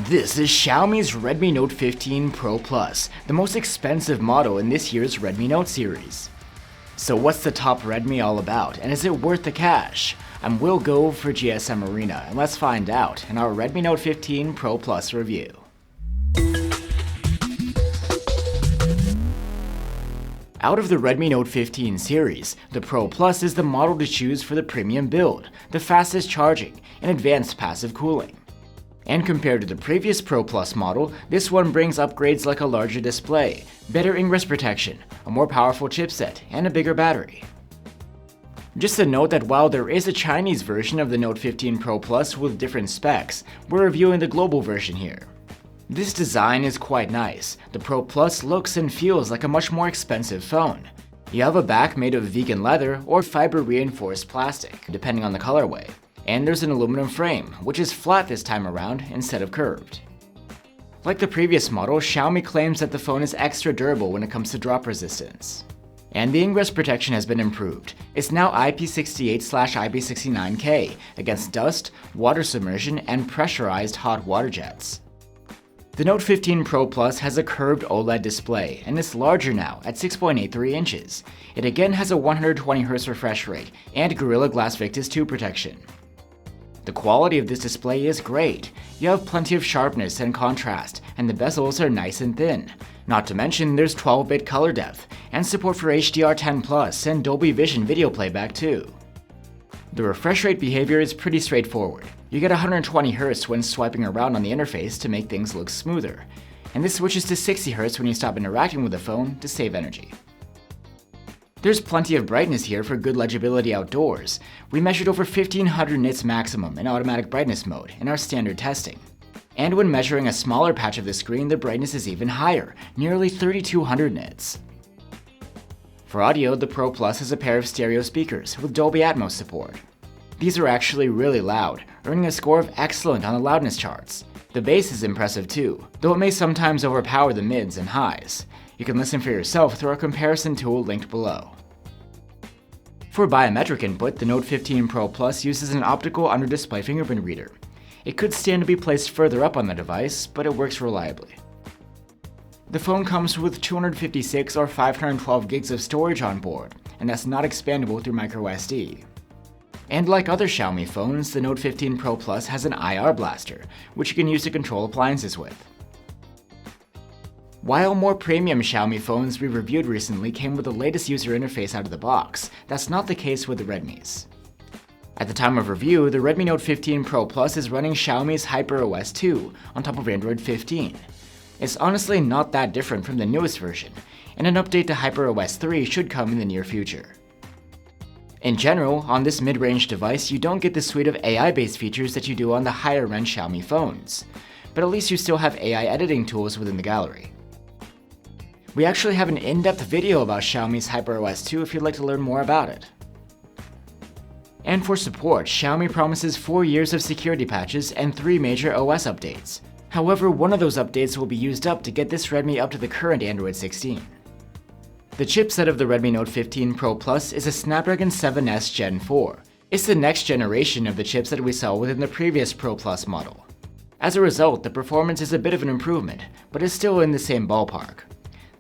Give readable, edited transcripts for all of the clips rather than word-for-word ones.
This is Xiaomi's Redmi Note 15 Pro Plus, the most expensive model in this year's Redmi Note series. So what's the top Redmi all about, and is it worth the cash? I'm Will Gove for GSM Arena, and let's find out in our Redmi Note 15 Pro Plus review. Out of the Redmi Note 15 series, the Pro Plus is the model to choose for the premium build, the fastest charging, and advanced passive cooling. And compared to the previous Pro Plus model, this one brings upgrades like a larger display, better ingress protection, a more powerful chipset, and a bigger battery. Just a note that while there is a Chinese version of the Note 15 Pro Plus with different specs, we're reviewing the global version here. This design is quite nice. The Pro Plus looks and feels like a much more expensive phone. You have a back made of vegan leather or fiber-reinforced plastic, depending on the colorway. And there's an aluminum frame, which is flat this time around instead of curved. Like the previous model, Xiaomi claims that the phone is extra durable when it comes to drop resistance. And the ingress protection has been improved. It's now IP68/IP69K against dust, water submersion, and pressurized hot water jets. The Note 15 Pro Plus has a curved OLED display, and it's larger now at 6.83 inches. It again has a 120Hz refresh rate and Gorilla Glass Victus 2 protection. The quality of this display is great. You have plenty of sharpness and contrast, and the bezels are nice and thin. Not to mention there's 12-bit color depth, and support for HDR10+ and Dolby Vision video playback too. The refresh rate behavior is pretty straightforward. You get 120Hz when swiping around on the interface to make things look smoother, and this switches to 60Hz when you stop interacting with the phone to save energy. There's plenty of brightness here for good legibility outdoors. We measured over 1500 nits maximum in automatic brightness mode in our standard testing. And when measuring a smaller patch of the screen, the brightness is even higher, nearly 3200 nits. For audio, the Pro Plus has a pair of stereo speakers with Dolby Atmos support. These are actually really loud, earning a score of excellent on the loudness charts. The bass is impressive too, though it may sometimes overpower the mids and highs. You can listen for yourself through our comparison tool linked below. For biometric input, the Note 15 Pro Plus uses an optical under-display fingerprint reader. It could stand to be placed further up on the device, but it works reliably. The phone comes with 256 or 512 gigs of storage on board, and that's not expandable through microSD. And like other Xiaomi phones, the Note 15 Pro Plus has an IR blaster, which you can use to control appliances with. While more premium Xiaomi phones we reviewed recently came with the latest user interface out of the box, that's not the case with the Redmis. At the time of review, the Redmi Note 15 Pro Plus is running Xiaomi's HyperOS 2 on top of Android 15. It's honestly not that different from the newest version, and an update to HyperOS 3 should come in the near future. In general, on this mid-range device, you don't get the suite of AI-based features that you do on the higher-end Xiaomi phones, but at least you still have AI editing tools within the gallery. We actually have an in-depth video about Xiaomi's HyperOS 2 if you'd like to learn more about it. And for support, Xiaomi promises 4 years of security patches and 3 major OS updates. However, one of those updates will be used up to get this Redmi up to the current Android 16. The chipset of the Redmi Note 15 Pro Plus is a Snapdragon 7S Gen 4. It's the next generation of the chipset we saw within the previous Pro Plus model. As a result, the performance is a bit of an improvement, but is still in the same ballpark.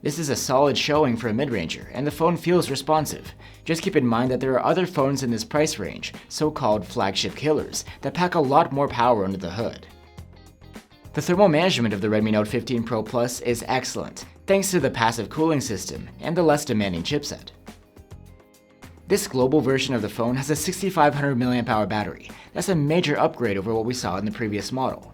This is a solid showing for a mid-ranger, and the phone feels responsive. Just keep in mind that there are other phones in this price range, so-called flagship killers, that pack a lot more power under the hood. The thermal management of the Redmi Note 15 Pro Plus is excellent, thanks to the passive cooling system and the less demanding chipset. This global version of the phone has a 6500 mAh battery. That's a major upgrade over what we saw in the previous model.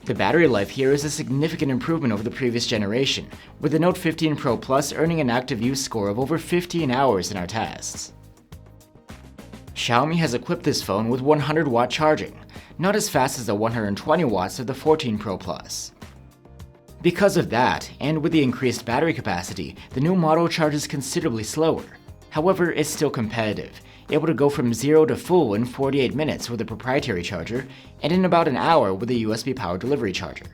The battery life here is a significant improvement over the previous generation, with the Note 15 Pro Plus earning an active use score of over 15 hours in our tests. Xiaomi has equipped this phone with 100-watt charging, not as fast as the 120 watts of the 14 Pro Plus. Because of that, and with the increased battery capacity, the new model charges considerably slower. However, it's still competitive, able to go from 0 to full in 48 minutes with a proprietary charger, and in about an hour with a USB power delivery charger.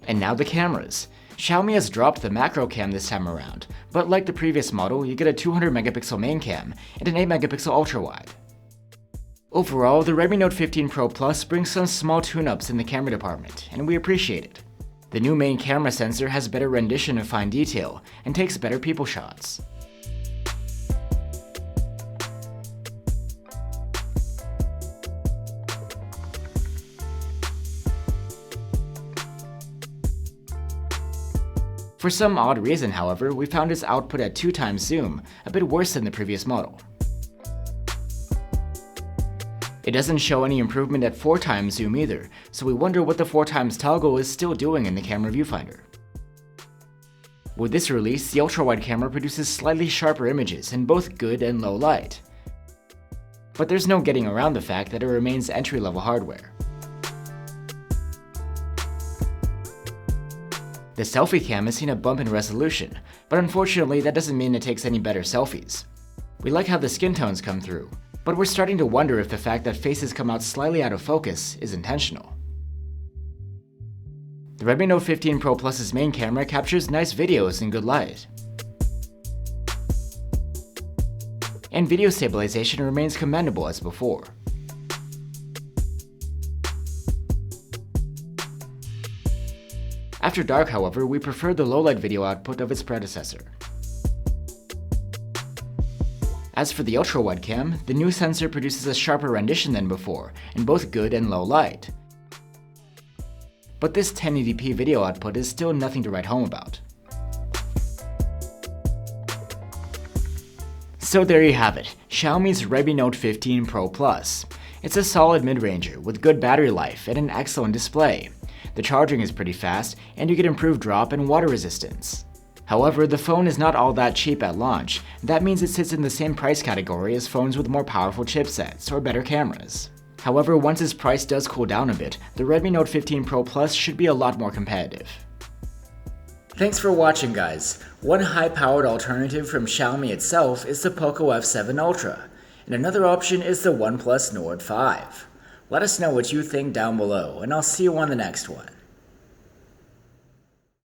And now the cameras. Xiaomi has dropped the macro cam this time around, but like the previous model, you get a 200 megapixel main cam and an 8 megapixel ultrawide. Overall, the Redmi Note 15 Pro Plus brings some small tune-ups in the camera department, and we appreciate it. The new main camera sensor has better rendition of fine detail and takes better people shots. For some odd reason, however, we found its output at 2x zoom a bit worse than the previous model. It doesn't show any improvement at 4x zoom either, so we wonder what the 4x toggle is still doing in the camera viewfinder. With this release, the ultrawide camera produces slightly sharper images in both good and low light. But there's no getting around the fact that it remains entry-level hardware. The selfie cam has seen a bump in resolution, but unfortunately that doesn't mean it takes any better selfies. We like how the skin tones come through, but we're starting to wonder if the fact that faces come out slightly out of focus is intentional. The Redmi Note 15 Pro Plus's main camera captures nice videos in good light. And video stabilization remains commendable as before. After dark, however, we prefer the low-light video output of its predecessor. As for the ultra-wide cam, the new sensor produces a sharper rendition than before, in both good and low light. But this 1080p video output is still nothing to write home about. So there you have it, Xiaomi's Redmi Note 15 Pro Plus. It's a solid mid-ranger with good battery life and an excellent display. The charging is pretty fast, and you get improved drop and water resistance. However, the phone is not all that cheap at launch. That means it sits in the same price category as phones with more powerful chipsets or better cameras. However, once its price does cool down a bit, the Redmi Note 15 Pro Plus should be a lot more competitive. Thanks for watching, guys. One high-powered alternative from Xiaomi itself is the Poco F7 Ultra, and another option is the OnePlus Nord 5. Let us know what you think down below, and I'll see you on the next one.